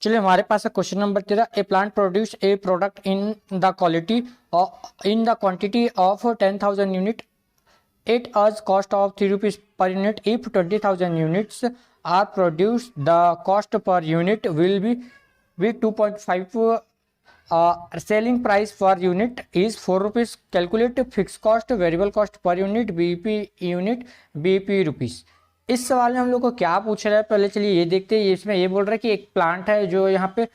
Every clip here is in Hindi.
चलिए हमारे पास है question number 13। A plant produce a product in the quantity of 10,000 unit at a cost of 3 rupees per unit. If 20,000 units are produce the cost per unit will be 2.5। Selling price per unit is 4 rupees. Calculate fix cost variable cost per unit BP rupees. इस सवाल में हम लोग को क्या पूछ रहा है, पहले चलिए ये देखते हैं। इसमें ये बोल रहा है कि एक प्लांट है जो यहाँ पे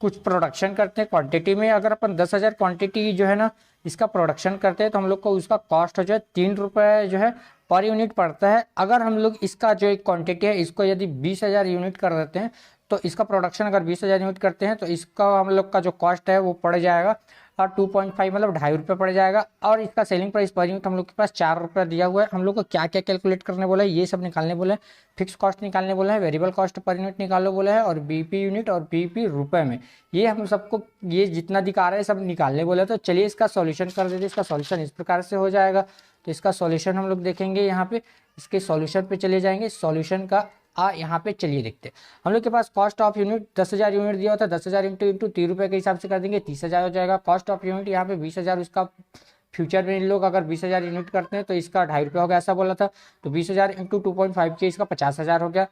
कुछ प्रोडक्शन करते हैं क्वांटिटी में। अगर अपन 10,000 क्वांटिटी जो है ना इसका प्रोडक्शन करते हैं तो हम लोग को उसका कॉस्ट जो है 3 रुपये जो है पर यूनिट पड़ता है। अगर हम लोग इसका जो एक क्वांटिटी है इसको यदि 20,000 यूनिट कर देते हैं तो इसका प्रोडक्शन अगर 20,000 यूनिट करते हैं तो इसका हम लोग का जो कॉस्ट है वो पड़ जाएगा और 2.5 मतलब 2.5 रुपये पड़ जाएगा। और इसका सेलिंग प्राइस पर यूनिट हम लोग के पास 4 रुपये दिया हुआ है। हम लोग को क्या क्या कैलकुलेट करने बोला है, ये सब निकालने बोला है। फिक्स कॉस्ट निकालने बोला है, वेरिएबल कॉस्ट पर यूनिट निकालो बोला है, और बीपी यूनिट और बीपी रुपए में ये हम सबको ये जितना दिखा रहा है सब निकालने बोला है। तो चलिए इसका सॉल्यूशन कर देते हैं। इसका सॉल्यूशन इस प्रकार से हो जाएगा। तो इसका सॉल्यूशन हम लोग देखेंगे यहाँ पे, इसके सॉल्यूशन पे चले जाएंगे। सॉल्यूशन का यहाँ पे चलिए देखते हैं। हम लोग के पास कॉस्ट ऑफ यूनिट 10,000 यूनिट दिया होता है। 10,000 इंटू 3 रुपये के हिसाब से कर देंगे 30,000 हो जाएगा। कॉस्ट ऑफ यूनिट यहाँ पे 20,000, उसका फ्यूचर में इन लोग अगर 20,000 यूनिट करते हैं तो इसका 2.5 रुपये हो गया, ऐसा बोला था। तो 20,000 इंटू 2.5 के इसका 50,000 हो गया।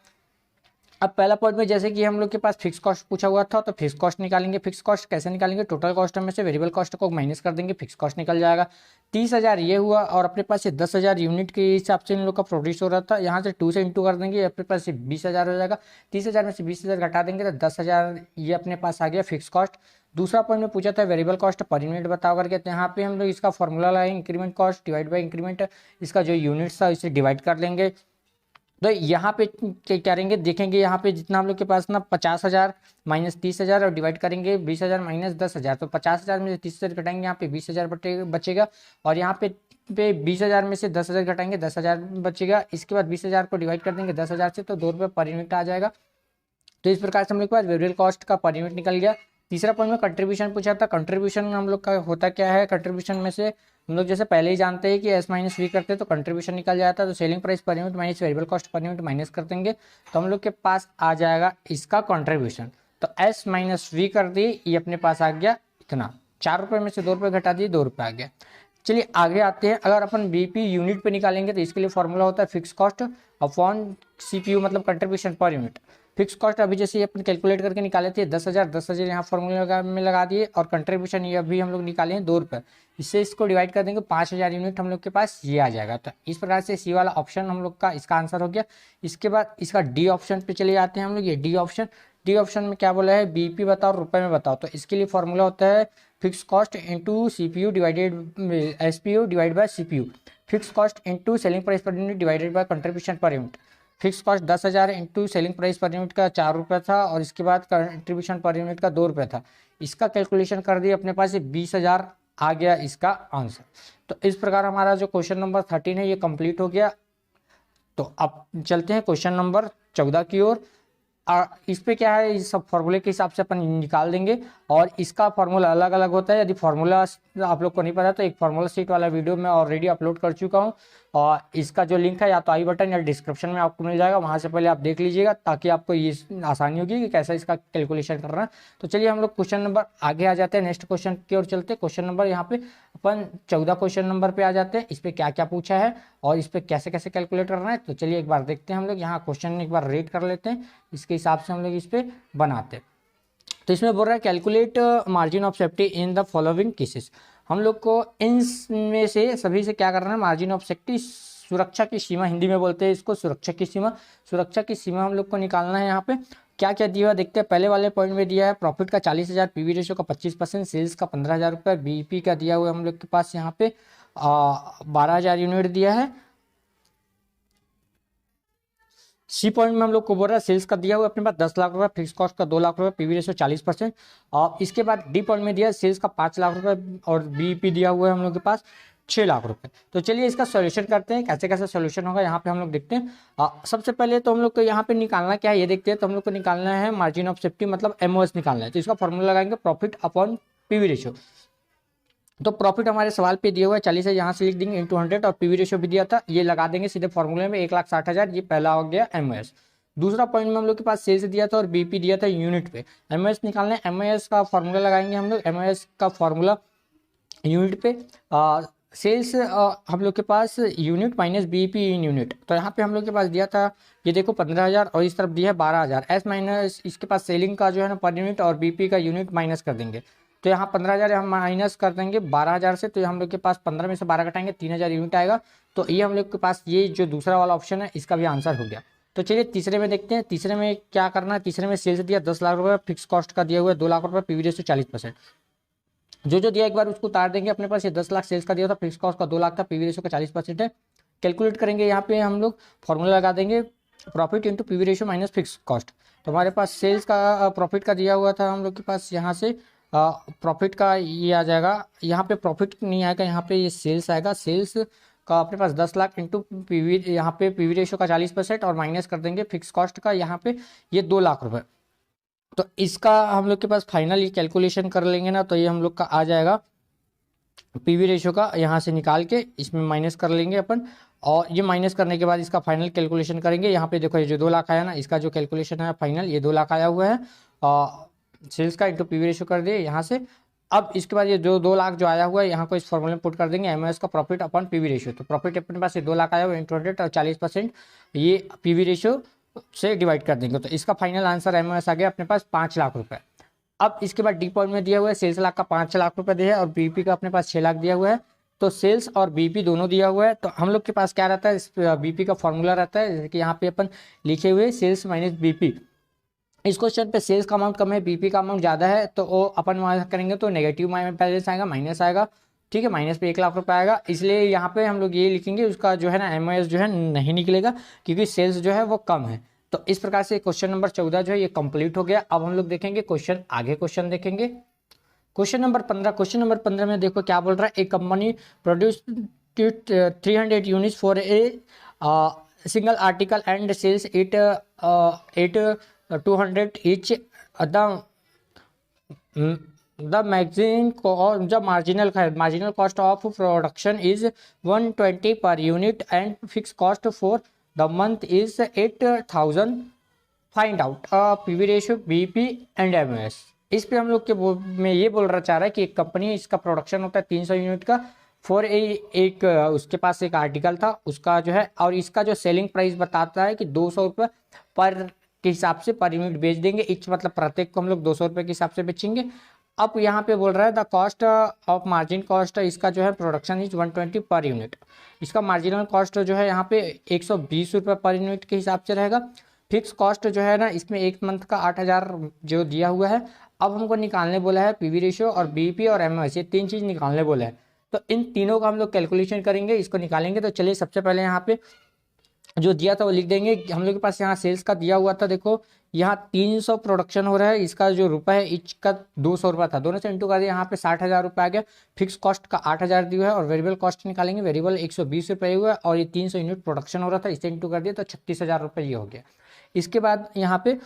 अब पहला पॉइंट में जैसे कि हम लोग के पास फिक्स कॉस्ट पूछा हुआ था तो फिक्स कॉस्ट निकालेंगे। फिक्स कॉस्ट कैसे निकालेंगे, टोटल कॉस्ट में से वेरिएबल कॉस्ट को माइनस कर देंगे, फिक्स कॉस्ट निकल जाएगा। 30,000 ये हुआ और अपने पास ये 10,000 यूनिट के हिसाब से इन लोग का प्रोड्यूस हो रहा था। यहाँ से 2 से इंटू कर देंगे, अपने पास ये 20,000 हो जाएगा। 30,000 में से 20,000 घटा देंगे तो 10,000 ये अपने पास आ गया फिक्स कॉस्ट। दूसरा पॉइंट में पूछा था वेरिएबल कॉस्ट पर यूनिट बताओ करके, तो यहाँ पे हम लोग इसका फॉर्मूला लगाएंगे, increment cost divide by increment. इसका जो यूनिट्स था इसे डिवाइड कर लेंगे। तो यहाँ पे क्या करेंगे देखेंगे, यहाँ पे जितना हम लोग के पास ना 50,000 माइनस 30,000 और डिवाइड करेंगे 20,000 माइनस 10,000। तो 50,000 में से 30,000 घटाएंगे, यहाँ पे 20,000 बचेगा। और यहाँ पे 20,000 में से 10,000 घटाएंगे, 10,000 बचेगा। इसके बाद 20,000 को डिवाइड कर देंगे 10,000 से तो 2 रुपये पर यूनिट आ जाएगा। तो इस प्रकार से हम लोग के पास वेरिएबल कॉस्ट का पर यूनिट निकल गया। तीसरा पॉइंट में कंट्रीब्यूशन पूछा था। कंट्रीब्यूशन हम लोग का होता क्या है, कंट्रीब्यूशन में से हम लोग जैसे पहले ही जानते हैं कि एस माइनस वी करते हैं तो कंट्रीब्यूशन निकल जाता है। तो selling price per unit minus variable cost per unit minus कर देंगे तो हम लोग के पास आ जाएगा इसका कंट्रीब्यूशन। तो एस माइनस वी कर दिए, ये अपने पास आ गया इतना। 4 रुपये में से 2 रुपये घटा दिए, 2 रुपये आ गया। चलिए आगे आते हैं। अगर अपन बीपी यूनिट पे निकालेंगे तो इसके लिए फॉर्मूला होता है फिक्स कॉस्ट अपॉन सीपीयू मतलब contribution per unit. Fix cost अभी जैसे अपन कैलकुलेट करके निकाले थे 10,000 यहाँ फॉर्मूला में लगा दिए, और कंट्रीब्यूशन ये अभी हम लोग निकाले हैं 2 रुपये। इससे इसको डिवाइड कर देंगे 5,000 यूनिट हम लोग के पास ये आ जाएगा। तो इस प्रकार से सी वाला ऑप्शन हम लोग का इसका आंसर हो गया। इसके बाद इसका डी ऑप्शन पे चले जाते हैं हम लोग। ये डी ऑप्शन में क्या बोला है, बीपी बताओ रुपए में बताओ। तो इसके लिए फॉर्मूला होता है fix cost into CPU divided SPU divide by CPU. Fix cost into selling price per unit divided by contribution per unit. Fix cost 10,000 into selling price per unit का 4 रुपये था और इसके बाद कंट्रीब्यूशन पर यूनिट का 2 रुपये था। इसका कैलकुलेशन कर दिया अपने पास, 20,000 आ गया इसका आंसर। तो इस प्रकार हमारा जो क्वेश्चन नंबर 13 है ये कंप्लीट हो गया। तो अब चलते हैं क्वेश्चन नंबर 14 की ओर। इस पे क्या है, इस सब फॉर्मूले के हिसाब से अपन निकाल देंगे और इसका फॉर्मूला अलग अलग होता है। यदि फॉर्मूला आप लोग को नहीं पता तो एक फॉर्मूला सीट वाला वीडियो मैं ऑलरेडी अपलोड कर चुका हूँ और इसका जो लिंक है या तो आई बटन या डिस्क्रिप्शन में आपको मिल जाएगा, वहाँ से पहले आप देख लीजिएगा ताकि आपको ये आसानी होगी कि कैसे इसका कैलकुलेशन करना है। तो चलिए हम लोग क्वेश्चन नंबर आगे आ जाते हैं, नेक्स्ट क्वेश्चन की ओर चलते हैं। क्वेश्चन नंबर यहाँ पे अपन 14 क्वेश्चन नंबर पे आ जाते हैं। इस पर क्या क्या पूछा है और इस पर कैसे कैसे कैलकुलेट करना है तो चलिए एक बार देखते हैं हम लोग। यहाँ क्वेश्चन एक बार रेड कर लेते हैं, इसके हिसाब से हम लोग इस पर बनाते हैं। तो इसमें बोल रहा है calculate margin of safety in the following cases. हम लोग को इनमें से सभी से क्या करना है, मार्जिन ऑफ सेफ्टी सुरक्षा की सीमा, हिंदी में बोलते हैं इसको सुरक्षा की सीमा। सुरक्षा की सीमा हम लोग को निकालना है। यहाँ पे क्या क्या दिया हुआ देखते हैं। पहले वाले पॉइंट में दिया है प्रॉफिट का 40,000, पीवी रेशियो का 25%, सेल्स का 15,000 रुपये, बीपी का दिया हुआ है हम लोग के पास यहाँ पे 12,000 यूनिट दिया है। सी पॉइंट में हम लोग को बोल रहा है सेल्स का दिया हुआ अपने पास 10 लाख रुपए, फिक्स कॉस्ट का 2 लाख रुपए, पीवी रेशियो 40%। और इसके बाद डी पॉइंट में दिया सेल्स का 5 लाख रुपए और बीईपी दिया हुआ है हम लोग के पास 6 लाख रुपए। तो चलिए इसका सॉल्यूशन करते हैं, कैसे कैसे सॉल्यूशन होगा यहाँ पे हम लोग देखते हैं। सबसे पहले तो हम लोग को यहाँ पे निकालना क्या है ये देखते हैं। तो हम लोग को निकालना है मार्जिन ऑफ सेफ्टी मतलब एमओएस निकालना है। तो इसका फॉर्मूला लगाएंगे प्रॉफिट अपॉन पीवी रेशियो। तो प्रॉफिट हमारे सवाल पे दिया हुआ है 40 है, यहाँ से लिख देंगे इंटू 100 और पीवी रेशियो भी दिया था ये लगा देंगे सीधे फॉर्मूले में 1,60,000। ये पहला हो गया एमओएस। दूसरा पॉइंट में हम लोग के पास सेल्स दिया था और बीपी दिया था यूनिट पे। एमओएस निकालना है, एमओएस का फॉर्मूला लगाएंगे हम लोग। एमओएस का फॉर्मूला यूनिट पे सेल्स हम लोग के पास unit minus BP in unit. तो यहाँ पे हम लोग के पास दिया था ये देखो 15,000 और इस तरफ दिया है 12,000। एस माइनस इसके पास सेलिंग का जो है ना पर यूनिट और बीपी का यूनिट माइनस कर देंगे। तो यहाँ 15,000 हम माइनस कर देंगे 12,000 से, तो हम लोग के पास 15 में से 12 घटाएंगे 3,000 यूनिट आएगा। तो ये हम लोग के पास ये जो दूसरा वाला ऑप्शन है इसका भी आंसर हो गया। तो चलिए तीसरे में देखते हैं। तीसरे में क्या करना है। तीसरे में सेल्स दिया 10 लाख रुपये, फिक्स कॉस्ट का दिया हुआ है 2 लाख रुपये, पीवी रेशियो 40%। जो दिया एक बार उसको उतार देंगे। अपने पास ये 10 लाख सेल्स का दिया था, फिक्स कॉस्ट का 2 लाख था, पीवी रेशियो का 40% है। कैलकुलेट करेंगे यहाँ पे हम लोग फॉर्मूला लगा देंगे profit into PV ratio minus fix cost. तो हमारे पास सेल्स का प्रॉफिट का दिया हुआ था हम लोग के पास, यहाँ से प्रॉफिट का ये आ जाएगा। यहाँ पे प्रॉफिट नहीं आएगा, यहाँ पे ये सेल्स आएगा। सेल्स का अपने पास 10 लाख इंटू पीवी, यहाँ पे पीवी रेशियो का 40% और माइनस कर देंगे फिक्स कॉस्ट का यहाँ पे ये 2 लाख रुपये। तो इसका हम लोग के पास फाइनल ये कैलकुलेशन कर लेंगे ना, तो ये हम लोग का आ जाएगा पीवी रेशियो का, यहाँ से निकाल के इसमें माइनस कर लेंगे अपन। और ये माइनस करने के बाद इसका फाइनल कैलकुलेशन करेंगे। यहाँ पे देखो ये जो 2 लाख आया ना, इसका जो कैलकुलेशन है फाइनल ये 2 लाख आया हुआ है। सेल्स का इंटू पीवी रेशियो कर दिए यहाँ से। अब इसके बाद ये जो 2 लाख जो आया हुआ है यहाँ को इस फॉर्मूले में पुट कर देंगे, एमओएस का प्रॉफिट अपन पीवी रेशियो। तो प्रॉफिट अपने पास ये 2 लाख आया हुआ है इंटू 100 और 40% ये पीवी रेशियो से डिवाइड कर देंगे। तो इसका फाइनल आंसर एमओएस आ गया अपने पास 5 लाख रुपए। अब इसके बाद डी पॉइंट में दिया हुआ है सेल्स लाख का 5 लाख रुपए दिया है और बीपी का अपने पास 6 लाख दिया हुआ है। तो सेल्स और बीपी दोनों दिया हुआ है। तो हम लोग के पास क्या रहता है, इस बीपी का फॉर्मूला रहता है, जैसे कि यहाँ पे अपन लिखे हुए सेल्स माइनस बीपी। इस क्वेश्चन पे सेल्स का अमाउंट कम है, बीपी का अमाउंट ज़्यादा है, तो वो अपन वहाँ करेंगे तो नेगेटिव बैलेंस आएगा, माइनस आएगा। ठीक है, माइनस पे 1 लाख रुपए आएगा। इसलिए यहाँ पे हम लोग ये लिखेंगे, उसका जो है ना एमओएस जो है नहीं निकलेगा क्योंकि सेल्स जो है वो कम है। तो इस प्रकार से क्वेश्चन नंबर 14 जो है ये कंप्लीट हो गया। अब हम लोग देखेंगे क्वेश्चन, आगे क्वेश्चन देखेंगे। Question number 15। क्वेश्चन नंबर 15 में देखो क्या बोल रहा है। एक company produce 300 units for a single article and sells it 200 each. The marginal cost of production is 120 per unit and fixed cost for the month is 8,000. Find out PV ratio, BP and MOS. इस पे हम लोग के में ये बोल रहा चाह रहा है कि एक कंपनी, इसका प्रोडक्शन होता है 300 यूनिट का फॉर एक उसके पास एक आर्टिकल था उसका जो है, और इसका जो सेलिंग प्राइस बताता है कि 200 रुपये पर के हिसाब से पर यूनिट बेच देंगे। इच मतलब प्रत्येक को हम लोग 200 रुपये के हिसाब से बेचेंगे। अब यहाँ पे बोल रहा है the cost of margin cost, इसका जो है प्रोडक्शन इज 120 पर यूनिट। इसका मार्जिनल कॉस्ट जो है यहाँ पे 120 रुपये पर यूनिट के हिसाब से रहेगा। फिक्स कॉस्ट जो है ना इसमें एक मंथ का 8,000 जो दिया हुआ है। अब हमको निकालने बोला है पीवी रेशियो और बीपी और एमओएस, ये 3 चीज़ निकालने बोला है। तो इन तीनों का हम लोग कैलकुलेशन करेंगे, इसको निकालेंगे। तो चलिए सबसे पहले यहाँ पे जो दिया था वो लिख देंगे। हम लोग के पास यहाँ सेल्स का दिया हुआ था, देखो यहाँ 300 प्रोडक्शन हो रहा है, इसका जो रुपये है इच का 200 रुपये था, दोनों से इंटू कर दिया, यहाँ पे 60,000 रुपये आ गया। फिक्स कॉस्ट का 8,000 दिया है और वेरिएबल कॉस्ट निकालेंगे, वेरिएबल 120 रुपये हुआ है और ये 300 यूनिट प्रोडक्शन हो रहा था, इससे इंटू कर दिया तो 36,000 रुपये ये हो गया। इसके बाद यहाँ पे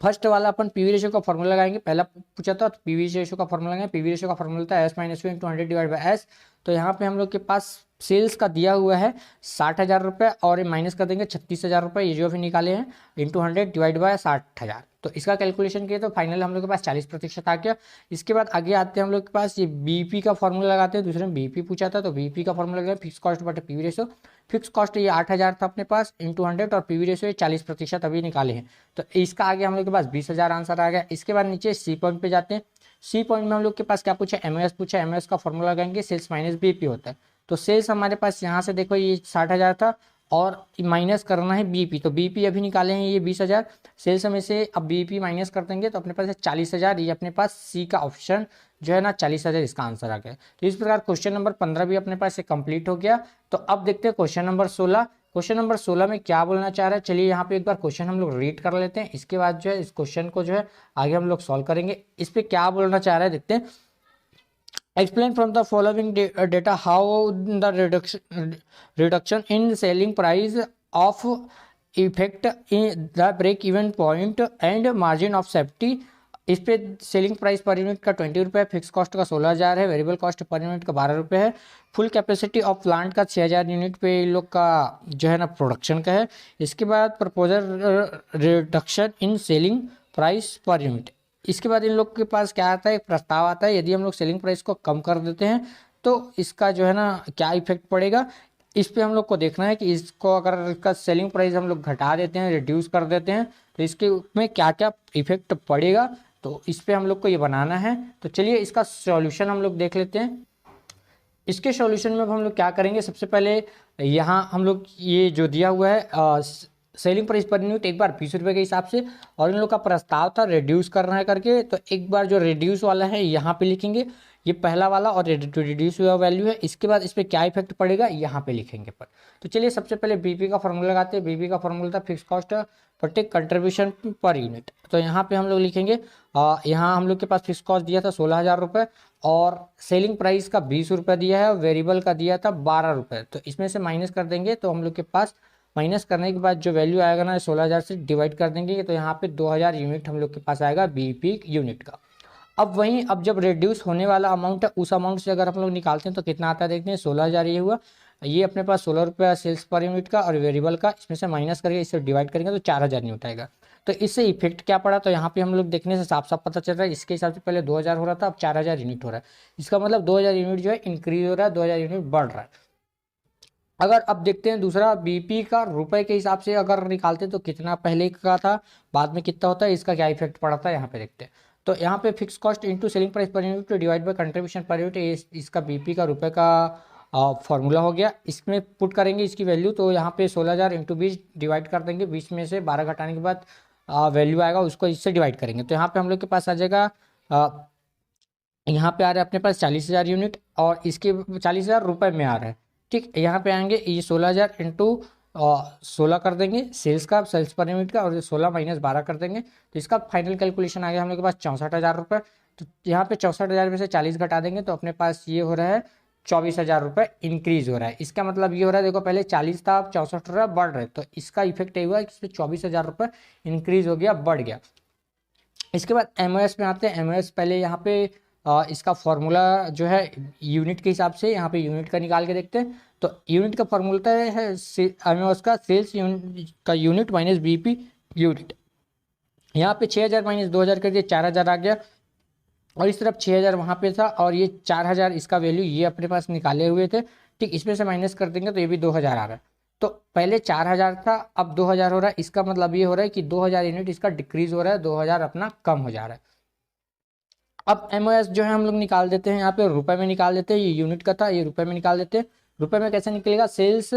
फर्स्ट वाला अपन पीवी रेशियो का फॉर्मूला लगाएंगे। पहला पूछा था पीवी रेशियो का फॉर्मूला लगाएंगे। पीवी रेशियो का फॉर्मूला था S minus into 100 divide by S. तो यहाँ पे हम लोग के पास सेल्स का दिया हुआ है 60,000 रुपये और ये माइनस कर देंगे 36,000 रुपये, ये जो भी निकाले हैं, इंटू 100 डिवाइड बाय 60,000। तो इसका कैलकुलेशन किया तो फाइनल हम लोग के पास 40% आ गया। इसके बाद आगे आते हैं हम लोग के पास ये बीपी का फॉर्मूला लगाते हैं। दूसरे में बीपी पूछा था तो बीपी का फॉर्मूला लगाया फिक्स कॉस्ट बटे पीवी रेशियो। फिक्स कॉस्ट ये 8,000 था अपने पास इंटू 100 और पीवी रेशियो 40% अभी निकाले हैं। तो इसका आगे हम लोग के पास 20,000 आंसर आ गया। इसके बाद नीचे सी पॉइंट पे जाते हैं। सी पॉइंट में हम लोग के पास क्या पूछा, एमओएस पूछा। एमओएस का फॉर्मूला लगाएंगे, सेल्स माइनस बीपी होता है। तो सेल्स हमारे पास यहाँ से देखो ये 60,000 था और माइनस करना है बीपी, तो बीपी अभी निकाले हैं ये 20,000। सेल्स में से अब बीपी माइनस कर देंगे तो अपने पास है 40,000। ये अपने पास सी का ऑप्शन जो है ना 40,000 इसका आंसर आ गया। तो इस प्रकार क्वेश्चन नंबर 15 भी अपने पास से कंप्लीट हो गया। तो अब देखते हैं क्वेश्चन नंबर 16। क्वेश्चन नंबर 16 में क्या बोलना चाह रहा है, चलिए यहाँ पे एक बार क्वेश्चन हम लोग रीड कर लेते हैं। इसके बाद जो है इस क्वेश्चन को जो है आगे हम लोग सॉल्व करेंगे। इस पर क्या बोलना चाह रहा है देखते हैं। Explain from the following data how the reduction in selling price of effect in the break-even point and margin of safety इस पे सेलिंग प्राइस पर यूनिट का 20 रुपये, फिक्स कॉस्ट का 16,000 है, वेरिएबल कॉस्ट पर यूनिट का 12 रुपये है, फुल कैपेसिटी ऑफ प्लांट का 6,000 यूनिट पे इन लोग का जो है ना प्रोडक्शन का है। इसके बाद proposal reduction in selling price per unit, इसके बाद इन लोग के पास क्या आता है, एक प्रस्ताव आता है, यदि हम लोग सेलिंग प्राइस को कम कर देते हैं तो इसका जो है ना क्या इफेक्ट पड़ेगा, इस पे हम लोग को देखना है कि इसको अगर इसका सेलिंग प्राइस हम लोग घटा देते हैं, रिड्यूस कर देते हैं, तो इसके में क्या क्या इफेक्ट पड़ेगा, तो इस पे हम लोग को ये बनाना है। तो चलिए इसका सॉल्यूशन हम लोग देख लेते हैं। इसके सॉल्यूशन में हम लोग क्या करेंगे, सबसे पहले यहाँ हम लोग ये जो दिया हुआ है सेलिंग प्राइस पर यूनिट एक बार 20 रुपये के हिसाब से, और इन लोग का प्रस्ताव था रिड्यूस करना है करके, तो एक बार जो रिड्यूस वाला है यहाँ पे लिखेंगे, ये पहला वाला और रिड्यूस हुआ वैल्यू है। इसके बाद इस पर क्या इफेक्ट पड़ेगा यहाँ पे लिखेंगे पर। तो चलिए सबसे पहले बीपी का फॉर्मूला लगाते हैं। बीपी का फॉर्मूला था फिक्स कॉस्ट प्रत्येक कंट्रीब्यूशन पर यूनिट। तो यहाँ पे हम लोग लिखेंगे, यहाँ हम लोग के पास फिक्स कॉस्ट दिया था 16,000 रुपये और सेलिंग प्राइस का 20 रुपये दिया है, वेरिएबल का दिया था 12 रुपये। तो इसमें से माइनस कर देंगे तो हम लोग के पास माइनस करने के बाद जो वैल्यू आएगा ना 16,000 से डिवाइड कर देंगे, तो यहाँ पे 2,000 यूनिट हम लोग के पास आएगा बीपी यूनिट का। अब वहीं अब जब रिड्यूस होने वाला अमाउंट है उस अमाउंट से अगर हम लोग निकालते हैं तो कितना आता है देखते हैं। 16,000 ये हुआ, ये अपने पास 16 रुपया सेल्स पर यूनिट का और वेरिएबल का, इसमें से माइनस करके इससे डिवाइड करेंगे तो 4,000 यूनिट आएगा। तो इससे इफेक्ट क्या पड़ा, तो यहाँ पे हम लोग देखने से साफ साफ पता चल रहा है, इसके हिसाब से पहले 2,000 हो रहा था, अब 4,000 यूनिट हो रहा है। इसका मतलब 2,000 यूनिट जो है इंक्रीज हो रहा है, 2,000 यूनिट बढ़ रहा है। अगर अब देखते हैं दूसरा बीपी का रुपए के हिसाब से अगर निकालते हैं तो कितना पहले का था बाद में कितना होता है, इसका क्या इफेक्ट पड़ा था यहाँ पे देखते हैं। तो यहाँ पे fix cost into selling price per unit divide by contribution per unit, इसका बीपी का रुपए का फॉर्मूला हो गया। इसमें पुट करेंगे इसकी वैल्यू, तो यहाँ पे 16,000 इंटू 20 डिवाइड कर देंगे, 20 में से 12 घटाने के बाद वैल्यू आएगा, उसको इससे डिवाइड करेंगे। तो यहाँ पे हम लोग के पास आ जाएगा, यहाँ पे आ रहा है अपने पास 40,000 यूनिट और इसके 40,000 रुपये में आ रहा है। ठीक, यहाँ पे आएंगे ये 16,000 इंटू 16 कर देंगे सेल्स का, सेल्स पर यूनिट का, और 16 माइनस 12 कर देंगे, तो इसका फाइनल कैलकुलेशन आ गया हम लोग के पास 64,000 रुपये। तो यहाँ पे 64,000 में से 40 घटा देंगे तो अपने पास ये हो रहा है 24,000 रुपये इंक्रीज हो रहा है। इसका मतलब ये हो रहा है, देखो पहले 40 था अब 64 हो रहा है, बढ़ रहा है, तो इसका इफेक्ट ये हुआ है कि इसमें 24,000 रुपये इंक्रीज हो गया, बढ़ गया। इसके बाद एमओएस में आते हैं। एमओएस पहले यहाँ पे इसका फॉर्मूला जो है यूनिट के हिसाब से, यहाँ पे यूनिट का निकाल के देखते हैं। तो यूनिट का फॉर्मूला है एमओएस का सेल्स यूनिट का यूनिट माइनस बीपी यूनिट। यहाँ पे 6,000 माइनस 2,000 कर दिए, 4,000 आ गया, और इस तरफ 6,000 वहाँ पे था और ये 4,000 इसका वैल्यू ये अपने पास निकाले हुए थे। ठीक, इसमें से माइनस कर देंगे तो ये भी 2,000 आ रहा है। तो पहले 4,000 था अब 2,000 हो रहा है, इसका मतलब ये हो रहा है कि 2,000 यूनिट इसका डिक्रीज हो रहा है, 2,000 अपना कम हो जा रहा है। अब एमओएस जो है हम लोग निकाल देते हैं, यहाँ पे रुपए में निकाल देते हैं, ये यूनिट का था ये रुपए में निकाल देते हैं। रुपए में कैसे निकलेगा, सेल्स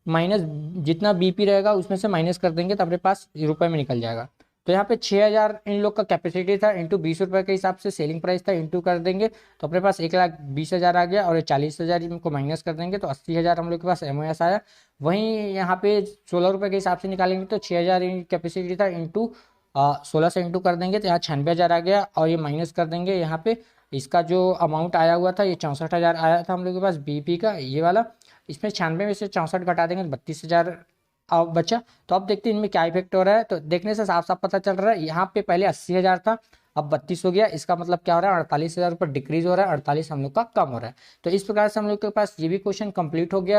माइनस जितना बीपी रहेगा उसमें से माइनस कर देंगे तो अपने पास रुपए में निकल जाएगा। तो यहाँ पे 6,000 इन लोग का कैपेसिटी था, इंटू 20 रुपये के हिसाब से सेलिंग प्राइस था, इंटू कर देंगे तो अपने पास 1,20,000 आ गया, और 40,000 इनको माइनस कर देंगे तो 80,000 हम लोग के पास एमओएस आया। वहीं यहाँ पे 16 रुपये के हिसाब से निकालेंगे तो 6,000 कैपेसिटी था, इंटू 16 से इंटू कर देंगे तो यहाँ 96,000 आ गया, और ये माइनस कर देंगे यहाँ पे इसका जो अमाउंट आया हुआ था ये 64,000 आया था हम लोग के पास बीपी का ये वाला, इसमें 96 में से 64 घटा देंगे तो 32,000 अब बचा। तो अब देखते हैं इनमें क्या इफेक्ट हो रहा है, तो देखने से साफ साफ पता चल रहा है, यहाँ पे पहले 80,000 था अब 32 हो गया, इसका मतलब क्या हो रहा है 48,000 रुपये डिक्रीज हो रहा है, 48 हम लोग का कम हो रहा है। तो इस प्रकार से हम लोग के पास ये भी क्वेश्चन कंप्लीट हो गया।